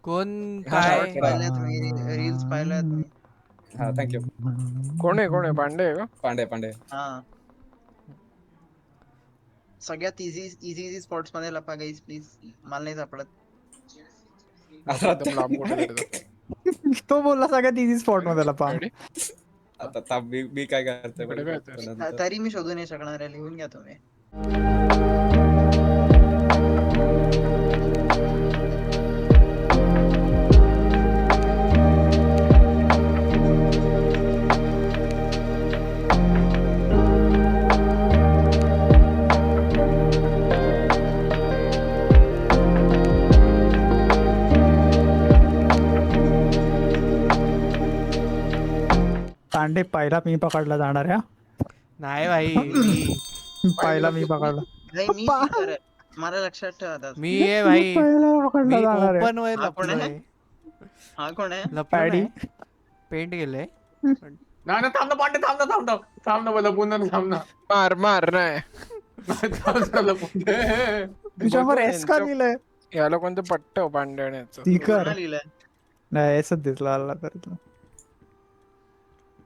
कोण हा, काय short पाहिल्यात मी रील्स पाहिल्यात मी. हा थँक्यू. कोण आहे पांडे आहे का? पांडे पांडे. हा सगळ्यात इझी इझी इझी स्पॉट्स मध्ये लपा गाईज प्लीज. मला नाही सापडत. आता एकदम लांब कुठे तरी तो बोलला सगळ्यात इझी स्पॉट मध्ये लपा. आता मी काय करतोय इकडे काय ते? बघतो नंतर. तरी मी शोधू नाही शकणार आहे. लिहून घ्या तुम्ही. तांडे पहिला मी पकडला जाणार आहे हा. नाही भाई पहिला मी पकडला. भाई मी सीकर आहे. मला लक्षात ठेवा आता. मी आहे भाई. पहिला पकडला मी जाणार आहे. ओपन वर हा कोण आहे? लपलोय. हा कोण आहे? लपलो पॅडी. नाही. पेंट गेलंय. नाही थांब ना पांडे थांब ना लपून ना थांब ना. मार नाही थांब ना लपून दे. तुझ्यावर एस का लिहिलंय? याला कोणतं पट्ट पांडे आणि याचं. स्टिकर कोणाला लिहिलंय? नाही एसच दिसला आला तर इथलं.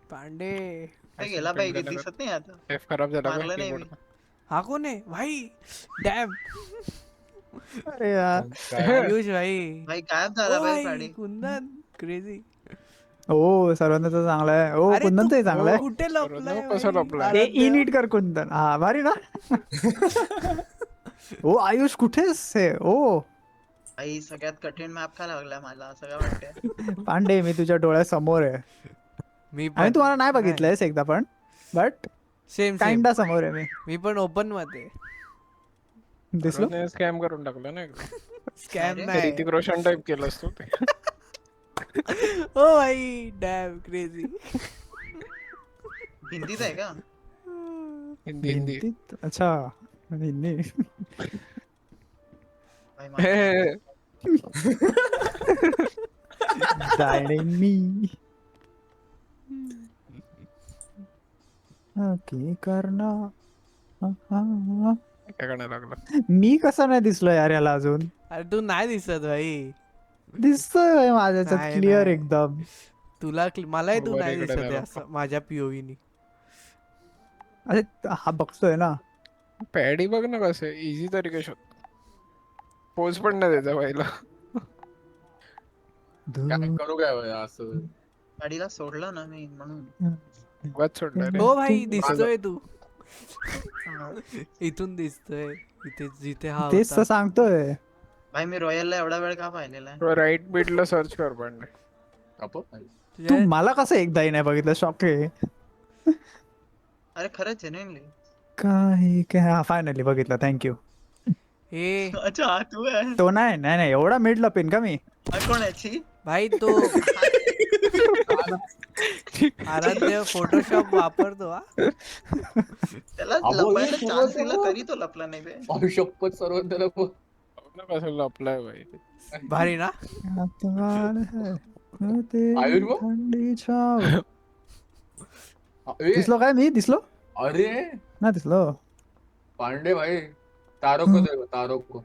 पांडे काय गेला पाहिजे दिसत नाही आता. F खराब झाला का मारलं नाही मी. keyboard? हा कोण आहे भाई? डॅम अरे यार. आयुष भाई. भाई गायब ओ झाला भाई भाई साडी. कुंदन क्रेझी. ओ सर्वांना तर चांगला आहे. ओ अरे कुंदन तर चांगला आहे. कुठे लपलाय कसं भाई? लपलाय? ए आराध्य. ई नीट कर कुंदन. हा भारी ना. ओ आयुष कुठेस हे? ओ भाई सगळ्यात कठीण मॅप का लागला मला असं काय वाटतंय. पांडे मी तुझ्या डोळ्यासमोर आहे. मी आणि तुम्हाला नाही बघितलंयस एकदा पण बट सेम सेम. काइंडा समोर आहे मी. मी पण ओपन मध्ये. दिसलो सर्वांनी स्कॅम करून टाकलं ना स्कॅम अरे, नाही. ऋतिक रोशन टाइप केलं असतो ते. ओ भाई डॅम क्रेझी. हिंदीत आहे का? हिंदी हिंदीत? अच्छा हिंदी. भाई हे, जाणे मी की करना. काय करायला लागलं? मी कसा नाही दिसलो यार याला अजून? अरे तू नाही दिसत भाई. दिसतोय माझ्याच्यात नाही, क्लिअर नाही. एकदम. तुला मलाही तू वर नाही इकडे दिसत नाही आहे असं माझ्या पीओव्हीनी. अरे हा बघतोय ना. पॅडी बघ ना कसं इझी तरीके शोध. पोज पण नाही द्यायचा पहिला. काय करू काय भाई असं. गाडीला सोडलं ना मी म्हणून. उगाच सोडलं रे. हो भाई दिसतोय तू. इथून दिसतोय. इथे जिथे हा तेच तर होता. सांगतोय. भाई मी रॉयलला एवढा वेळ का पाहिलेला आहे. राईट बीटला सर्च कर पांडे. कापो? तू तुझ्या- मला कसं एकदाही नाही बघितलं? शॉक आहे. अरे खरंच जेन्युइनली. काही काय हा फायनली बघितलं. थँक्यू. हे अच्छा हा तू आहे. तो नाही नाही नाही एवढा मिड लपेन का मी? हा कोण आहे? छी. भाई तो आराध्य फोटोशॉप वापरतो हा. त्याला लपायला चान्स दिला तरी तो लपला नाही बे. शपथ सर्व त्याला बघ ना कसं लपलाय भाई. भारी ना. आयुष बघ. थंडी छाव. ए, दिसलो काय मी? दिसलो अरे ना? दिसलो पांडे भाई तारो को देखो तारो को.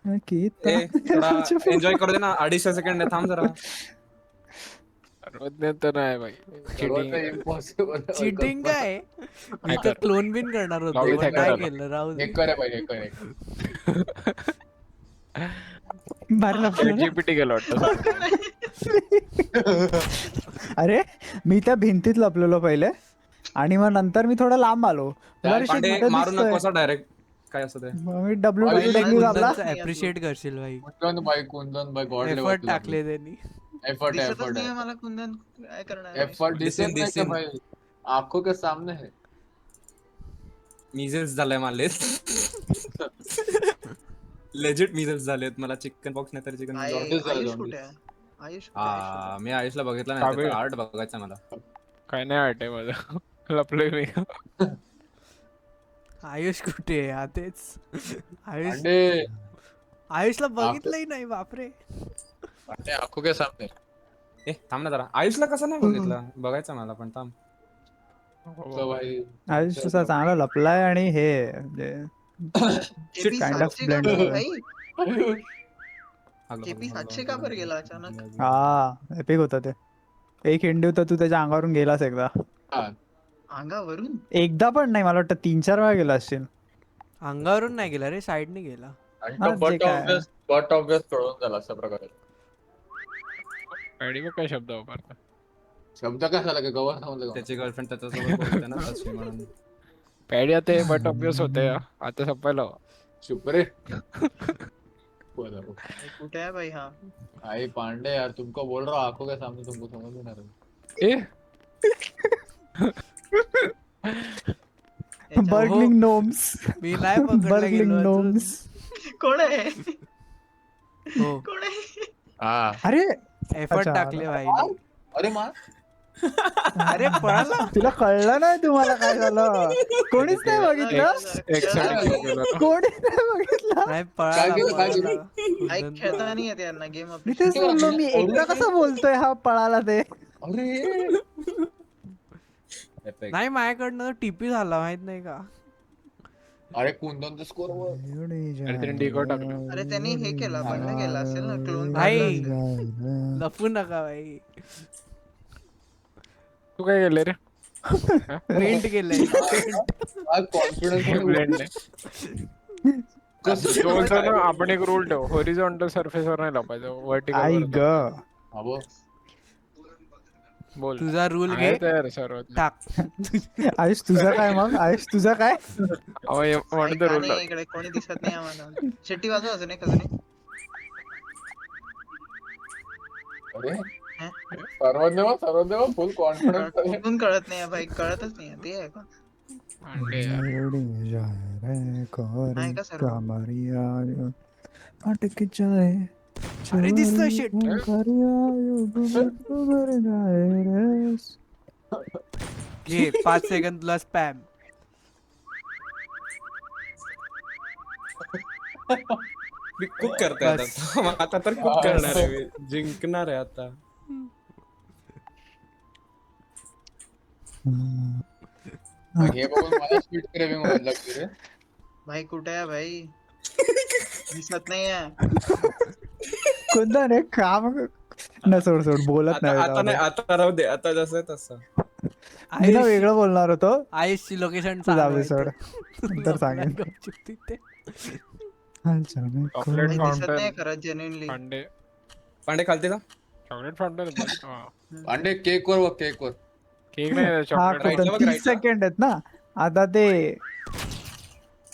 की ए, थोडा एन्जॉय करू दे ना. 2.5 सेकंड थांब जरा. सर्वज्ञ तर नाही भाई. सर्वात Cheating. इम्पॉसिबल. चिटिंग काय मी तर कर. क्लोन बिन करणार होतो राहुल पण hacker काय आला. केलं राहू दे. एक करे भाई एक करे. भारी लपलो ना? GPT गेलं वाटतं. अरे मी त्या भिंतीत लपलेलो पहिले आणि मग नंतर मी थोडा लांब आलो. अरे shit, पांडे मला मारू दिसतोय. नको असं डायरेक्ट. काय असं ते. मग मी डब्ल्यू भाई, डब्ल्यू भाई, आपला अप्रिशिएट करशील भाई. कुंदन भाई गॉड एफर्ट टाकले त्यांनी. एफर्ट दिसतच एफर्ट नाही मला कुंदन काय करणार आहे? एफर्ट दिसेल नाही का दिसेल. भाई आंखों के सामने है. मिझल्स झालंय मला. लेजिट मिझल्स झालेत मला. चिकन बॉक्स नाही तर चिकन. आय- Jaundice झालं, आयुष jaundice. कुठे आहे? आयुष कुठे आहे? मी आयुषला बघितलं का नाही. बे? त्याचा आर्ट बघायचा मला. काय नाही वाटतंय माझं. लपलोय मी. आयुष कुठे आहे? हा तेच. आयुष पांडे आयुषला बघितलंही नाही बापरे. पांडे आंखों के सामने. ए थांब ना जरा. आयुषला कसं नाही बघितलं? बघायचं मला पण थांब. तो भाई आयुष तसा चांगला लपलाय आणि हे म्हणजे AP kind of साक्षी का blend. भाई? केपी 700 का बरं गेला अचानक? हा एपिक होता ते. एक हिंडी होता, तू त्याच्या अंगावरून गेलास एकदा. अंगावरून एकदा पण नाही, मला वाटतं 3-4 वेळा गेला असशील. अंगावरून नाही गेला रे, साईडने गेला. आणि हा, तो जे काय. बट ऑब्वियस कळून झाला अशा प्रकारे. आयडी काय शब्द वापरता? शब्द काय झाला की गवर थांबले त्याची गर्लफ्रेंड त्याच्यासोबत बोलते ना तशी म्हणून. पॅडी आता बट ऑब्वियस होते आता संपायला हवं. चुप रे. बरोबर. कुठे आहे भाई हा? आई पांडे यार, तुमको बोल रहा हूँ, आंखों के सामने तुमको समझ में ना रहा. ए याच्या- बर्गलिंग नोम्स. मी नाही पकडला बर्गलिंग गेलो अजून. नोम्स. कोण आहे? हो कोण आहे? हा. अरे एफर्ट अच्छा. टाकले भाई. अरे मा अरे पळाला. तुला कळलं नाही तुम्हाला काय झालं? कोणीच नाही बघितलं. एक second गेलो ना. कोणीच नाही बघितलं. नाही काय केलं, काय केलं? पळाला. ऐक खेळता नाही येत यांना गेम मी तेच बोललो, मी एकटा कसा बोलतोय हा पळाला ते. अरे Epic. नाही माझ्याकडनं टीपी झाला माहित नाही का. अरे कुंदनचा स्कोर वर. अरे त्याने डिगो टाकलं. अरे त्यांनी हे केलं, बंद केलं असेल ना, क्लोन भाई. लपू नका भाई. तू काय केलं रे? पेंट केलंय. काय कॉन्फिडन्स. ब्लेंड आपण एक रूल ठेव, हॉरिझॉन्टल सरफेस वर नाही लपायचं, आई व्हर्टिकल ग. अबो बोल. तुझा रूल घे आहे तयार सर्वात. टाक. आयुष तुझं काय मग? आयुष तुझं काय? म्हणतो रूल नाही इकडे कोणी दिसत नाही आम्हाला. शेट्टी वाजव अजून एक अजून एक. अरे हं? सर्वज्ञ फुल कॉन्फिडन्स. कुठून कळत नाही भाई, कळतच नाही ते आहे का? नाही का सर्व? अटक जाए. अरे दिसतोय shit. घे 5 सेकंद तुला स्पॅम. मी खूप करते आता. आता तर खूप करणार आहे मी. जिंकणार आहे आता. हे बघून मला स्वीट क्रेविंग व्हायला लागते रे. भाई कुठे आहे भाई? दिसत नाहीये. कोणता रे काम? नाही सोड सोड, बोलत नाही. आता नाही, आता राहू दे. आता जसं आहे तसं. मी ना वेगळं बोलणार होतो. आयुषची लोकेशन तू जाऊ दे सोड, नंतर सांगेन. चॉकलेट भाई दिसत नाही फाउंटन. खरंच जेन्युइनली. पांडे पांडे खालते का? Chocolate fountain. पांडे केक वर बघ, केक वर. केक नाही हा चॉकलेट. right ला कुठं बघ, 30 right ला. सेकंड आहेत ना आता ते.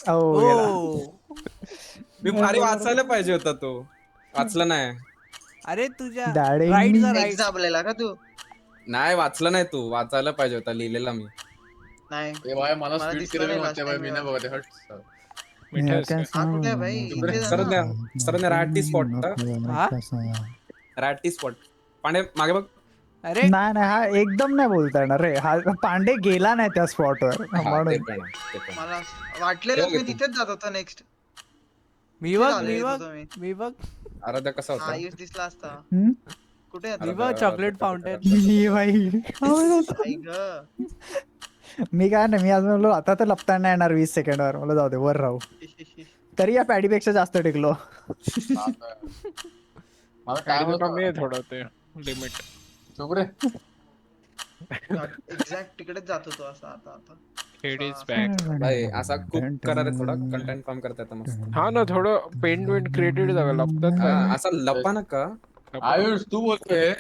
ओ गेला. मी भारी वाचायला पाहिजे होता तो. वाचला नाही. अरे तुझ्या Daddy राईट me. जा एक राईट. दाबलेला का तू? नाही वाचलं नाही तू. वाचायला पाहिजे होता, लिहिलेला मी. नाही ए भाई मला मला स्वीट दिसलं क्रेविंग नाही होते last भाई, time मी नाही बघत आहे. हट. मिठा आहेस का? हा कुठे आहे भाई? इथे जा सरद ना. द्या. सरद द्या. राटी स्पॉट. हा? राटी स्पॉट. पांडे मागे बघ. अरे नाही नाही, हा एकदम नाही बोलता येणार रे. हा पांडे गेला नाही त्या स्पॉटवर हा, ते म्हणून. पण आहे, ते पण आहे. मला वाटलेलं ठेव मी घेतो. तिथेच जात होतो नेक्स्ट. मी बघ आले मी येत बघ होतो मी. मी बघ आराध्या कसा होता? आयुष दिसला असता. हम्म? कुठे आहे मी तू? बघ चॉकलेट फाउंटेन. Me by. आई ग. मी काय नाही, मी आज म्हणलो आता तर लपता नाही येणार 20 सेकंडवर. मला जाऊ दे, वर राहू. तरी या पॅडीपेक्षा जास्त टिकलो. मला काय कमी आहे थोडं ते लिमिट. चुप रे. एक्झॅक्ट तिकडेच जात होतो असं आता आता. Head is back. भाई असा खूप करा रे, थोडा कंटेंट फॉर्म करता येतं मस्त. हा ना, थोडं पेंट वेंट क्रिएटिव्ह जागा लागतात हा, ना. असा लपा नका. आयुष तू बोलतोय.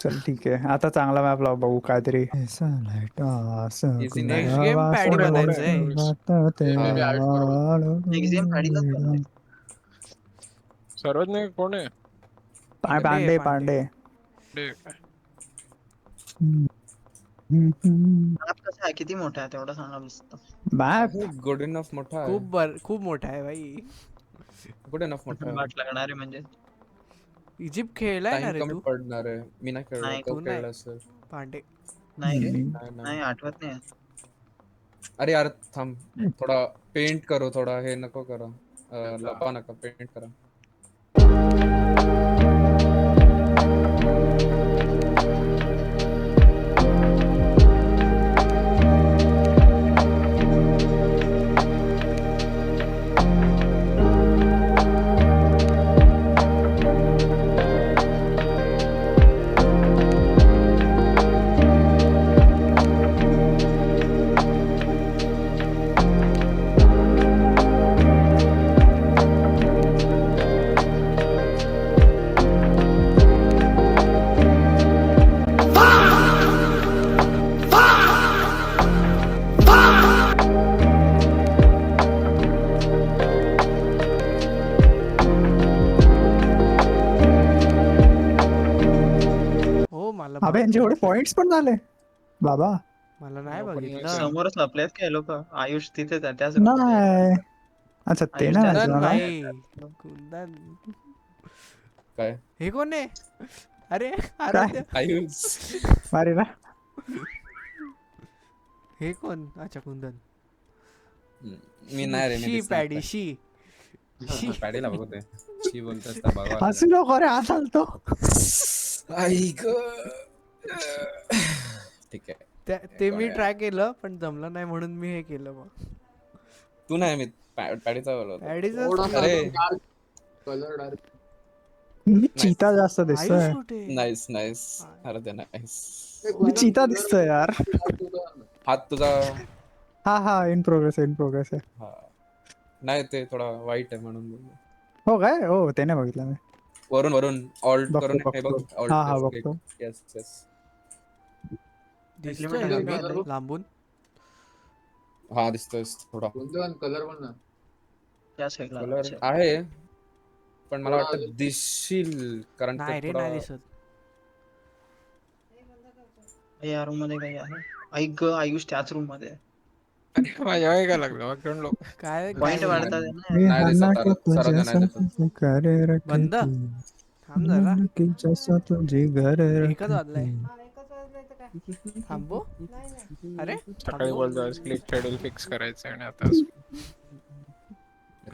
चल ठीक आहे, आता चांगला मॅप लाव बघू काहीतरी. नेक्स्ट गेम पॅडी बनायचंय. नेक्स्ट गेम पॅडीलाच बनवायचं. सर्वज्ञ कोण आहे? पांडे पांडे. डे. मॅप कसा आहे, किती मोठा आहे तेवढं सांगा नुसतं. मॅप गुड इनफ मोठा आहे. खूप मोठा आहे भाई. गुड इनफ मोठा आहे. वाट लागणार आहे म्हणजे. इजिप्त खेळलाय ना टाइम रे कमी तू पडणार आहे. मी नाही खेळलो. नाही, तो तू नाही. खेळला असेल. पांडे. नाही रे, नाही, नाही. नाही आठवत नाही. अरे यार थांब. थोडा पेंट करो, थोडा हे नको करा. लपा नका, पेंट करा. मला अबे यांचे एवढे पॉइंट्स पण झाले बाबा. मला नाही पण बघितलं. समोरच लपलेत काय लोक. आयुष तिथेच आहे त्याच room मध्ये. नाही अच्छा ते आयुष नाही त्याच माहिती कुंदन मला. भाई कुंदन. काय हे कोण आहे? अरे आराध्य. आयुष अरे ना हे कोण? अच्छा कुंदन. मी नाही रे मी शी दिसणार पॅडी नाही. शी. पॅडीला बघते शी बोलतोस तर बघा हसू नको रे हात चालतो. आई ग ठीक आहे ते मी ट्राय केलं पण जमलं नाही म्हणून मी हे केलं मग. तू नाही मी पॅडीचा बोलतो पॅडीच अरे कलर डार्क. मी चीता जास्त आयुष दिसतोय. कुठे? नाईस नाईस अरे ते नाईस मी चीता दिसतोय यार. हात तुझा हा इन प्रोग्रेस आहे. हा नाही ते थोडा वाईट आहे म्हणून बोललो. हो काय हो ते नाही बघितलं मी. वरून ऑल्ट बघतो, करून हे बघ बघतो. हा, ऑल्ट बघतो. यस यस दिसतोय Implement ना आहे. लांबून. हा दिसतोय थोडा कोणतं कलर पण ना. त्या साईडला. कलर आहे पण मला थोडा वाटतं दिसशील कारण नाही ते रे थोडा नाही दिसत. या रूम मध्ये काही आहे. ऐक ग आयुष त्याच रूम मध्ये. माझ्या काय लागलं background लोक. काय पॉइंट काय वाढतात बोलतो? ना. नाही दिसत रिहाना आता. के सर्वांना नाही तुझ्या दिसत. करे रखती. बंद? थांब जरा. मन की जैसा तुझे घर एकच वाजलाय. रखती. थांबो. अरे सकाळी बोलतो स्लीप शेड्यूल फिक्स करायचं आणि आता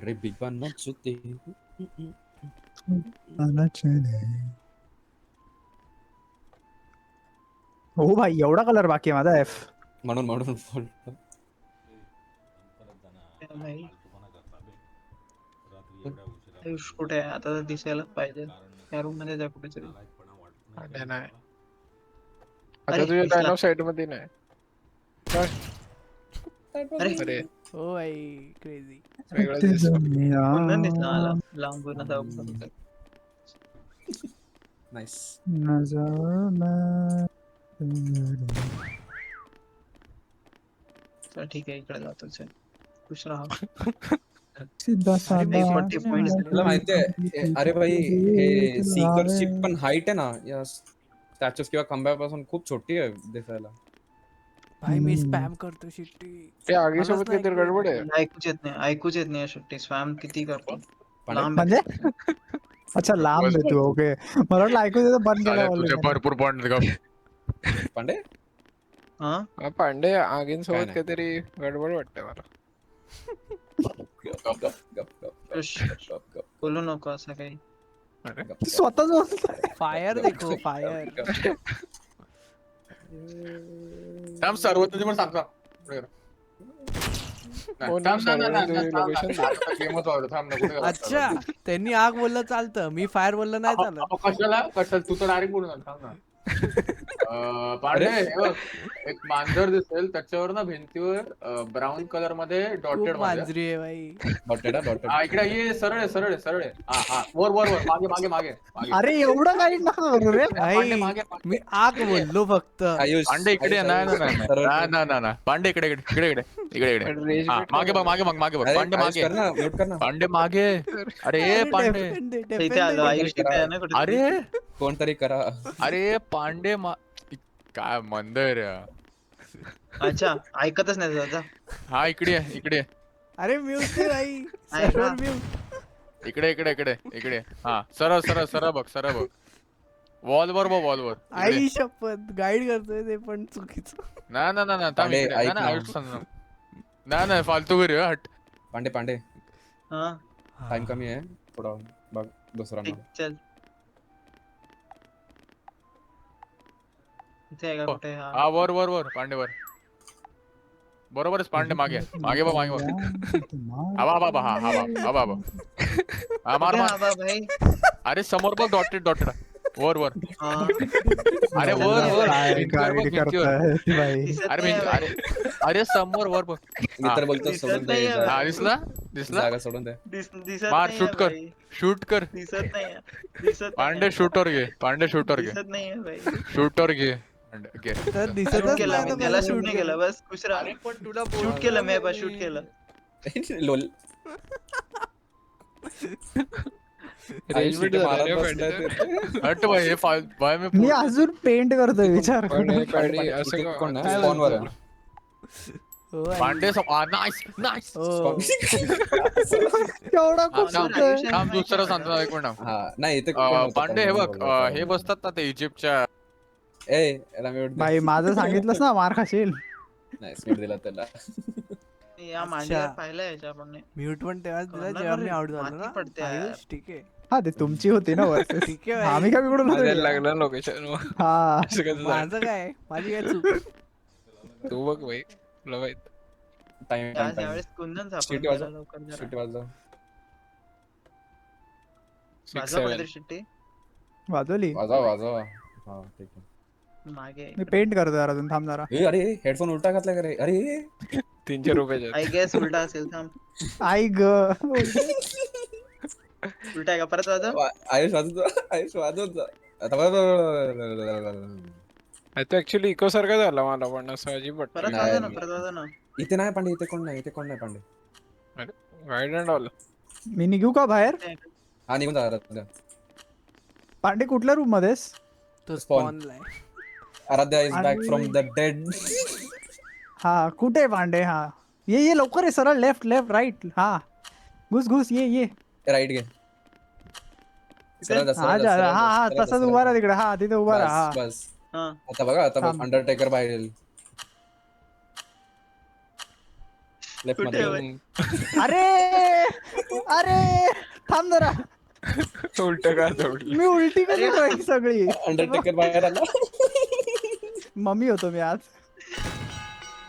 रे बिबा नचते आना चले. हो भाई एवढा कलर बाकी आहे माझा एफ. म्हणून बोलतो नाही. आयुष कुठे आहे आता तर दिसायलाच पाहिजे. त्या रूम मध्ये जा कुठेतरी. नाही. अरे, आता तुझ्या दिसला. डायलॉग साइड मध्ये नाही. अरे अरे हो आई क्रेझी. वेगळंच दिसतं. कुंदन दिसला मला लांबून आता उभं. नाईस चल ठीक आहे इकडे जातो चल. खुश राहा. सीधा अरे, साधा. मी forty points. तुला माहितीये अरे भाई हे सीकरची पण हाईट आहे ना या स्टॅच्यूज किंवा खंब्यापासून खूप छोटी आहे दिसायला. भाई मी स्पॅम करतो शिट्टी. ते आगी मलाच सोबत नाही काहीतरी गडबड आहे. ऐकूच येत नाही सुट्टी. स्वॅम किती करतो. पण लांब म्हणजे अच्छा लांब आहे तू. ओके मला वाटलं ऐकू देतो बंद केला तुझे भरपूर पॉइंट पांडे हा पांडे काय आगींसोबत नाही. काहीतरी गडबड वाटते मला. गप, गप, गप, उश, गप, गप, बोलू नको असं काही. गप, तू स्वतःच बोलतोय. फायर देखो फायर. थांब सर्व तुझे पण सांगतो. कोण सर्वांनी तुझी location दिली? अच्छा त्यांनी आग बोललं चालतं. मी फायर बोललं नाही चालत. कशाला तू तर डायरेक्ट बोलून थांब ना. पांडे हे बघ, एक मांजर दिसेल त्याच्यावर ना भिंतीवर ब्राऊन कलर मध्ये डॉटेड खूप मध्ये. मांजरी आहे भाई. डॉटेड डॉटेड हा इकडे ये सरळ आहे. हा वर मागे अरे एवढं काही नका करू रे. पांडे मागे मी आग बोललो फक्त. आयुष पांडे इकडे आयुष, नाही आयुष, पांडे इकडे Rage हा, bait मागे बघ मागे बघ अरे, पांडे आयुष मागे कर ना म्यूट कर ना पांडे मागे अरे पांडे इथे आलो आयुष तिथे आहे ना कुठे. अरे कोणतरी करा अरे पांडे काय मंदर अच्छा ऐकतच नाही तुझा. हा इकडे आहे. अरे म्यूट दे भाई. आहे सर्वर ना? म्यूट. इकडे हा सरळ बघ वॉलवर आई शपथ गाईड करतोय ते पण चुकीचं. नाही पांडे, ऐक ना. नाही फालतू घरी हट. पांडे हा टाइम कमी आहे थोडा बघ दुसरा ठीक चल. इथे आहे का कुठे. हा हा वर पांडे वर बरोबरच पांडे मागे बघ हा बाबा हा मार हा बा भाई. अरे समोर बघ डॉटेड वर हा. अरे वर काय भिंतीवर बघ, गाईड भिंतीवर. करताय भाई. दिसत अरे नाही आहे अरे समोर वर बघ मी तर बोलतो दिसत सोडून दे नाहीये जागा. हा दिसला जागा सोडून दे दिसत मार, नाहीये shoot कर. भाई. शूट कर दिसत नाहीये. पांडे शूटर घे दिसत नाहीये भाई. शूटर घे घे तर शूट दिसतच केला नाही मी तर त्याला मला शूट शूट नाही केलं बस खुश राहा. पण तुला शूट केलं मी बस शूट केलं. लोल रेंज मध्ये शिटे झालं रे मारत बसलाय पॅडी. ते. हट भाई हे भाई मी मी अजून पेंट करतोय विचार पण करून. हे पॅडी पांडे, असं इथे का- कोण आहे? काय Spawn वर बोलतो? आहे. हो, आई. पांडे नाईस नाईस हो. केवढा खूप थांब, सुंदर. थांब. दुसरं सांगतो एक मिनिट हा नाही इथे कोण होतं? पांडे हे बघ बघा. हे बसतात ना ते इजिप्तच्या ए याला म्यूट दे. भाई माझं सांगितलंस ना मार खाशील. नाही म्यूट दिला त्याला. या मांडीवर पाहिलंय याच्या आपण म्यूट पण तेव्हाच दिला कोणाला जेव्हा मी रे? आउट झालो माती ना पडते यार. आयुष, ठीक आहे हा ते तुमची होती ना वर्सेस. ठीक आहे भाई. आम्ही काय बिघडून माझ्याला होतो? लागलं लोकेशन हा असं कसं झालं? माझं काय, माझी काय चूक. तू बघ भाई तुला माहित. टाइम आज यावेळेस कुंदन शिटी सापडून वाजव. गेला लवकर जरा. शिटी वाजव. 6 वाजवा 7 कुठेतरी शिट्टी वाजवली. वाजवा. हा ठीक आहे. मागे मी पेंट करतोय यार अजून, थांब जरा. ए अरे हेडफोन उलटा घातला का रे? अरे 300 रुपयाचे आय गेस उलटा असेल थांब. आई ग. उलटा आहे का परत वाजव. आयुष वाजवतो. आयुष वाजवतो. आता बघ. आता ऍक्च्युली इको सारखा झाला मला पण असं अजिब परत वाटतं. नाही. वाजव ना परत वाजव ना. इथे नाही पांडे, इथे कोण नाही, इथे कोण नाही पांडे. Guide and all. मी निघू का बाहेर? हा निघून जा आराध्या. पांडे कुठल्या रूम मध्येस? तो Spawn. स्पॉनला आहे. आराध्या इज बॅक आणि- फ्रॉम द डेड. हा कुठे आहे पांडे? हा ये लवकर आहे, सरळ लेफ्ट लेफ्ट राईट. हा घुस घुस ये. राईट घे. सरळ जा, हा सरळ जा, सरळ जा, हा सरळ जा, तसंच सरळ उभा जा. राहा तिकडे. हा तिथे उभा राहा. बस बस. हा आता बघा, आता थांब. अंडरटेकर बाहेर येईल. लेफ्ट कुठे मध्ये. आहे? अरे अरे थांब जरा, उलट का जोडलं. मी उलटी करतोय सगळी. अंडरटेकर बाहेर आला. मम्मी होतो मी आज.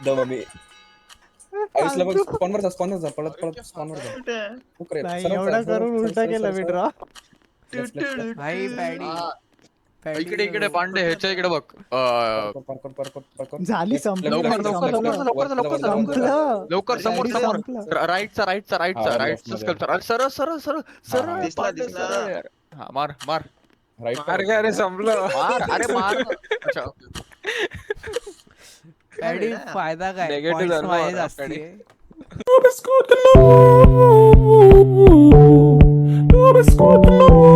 The mummy. आयुषला बघ, स्पॉनवर जा, पळत स्पॉनवर जा. कुठे आहे? खूप रे, नाही सरळ जा, एवढा सरळ, करून सरळ, उलटा सरळ, केला सरळ, मी सरळ. ड्रॉ. Left, left, left. भाई पॅडी. हा. पॅडी इकडे पांडे ह्याच्या इकडे बघ परकोट. झाली संपलं. लवकर, Left, लवकर, left, लवकर, left, लवकर, left, लवकर, left, लवकर. left. लवकर समोर गाडी समोर संपलं. राईटचा हा, राईटचा left मध्ये. सरळ सरळ सरळ सरळ दिसला, पांडे, दिसला. सरळ यार. हा मार मार Right मार काय रे संपलं. मार अरे मार अच्छा पॅडी वेडा. फायदा काय, Negative Points झालं माझे मला जास्ती पॅडी. आहे. Du bist gut genug. Du bist gut genug.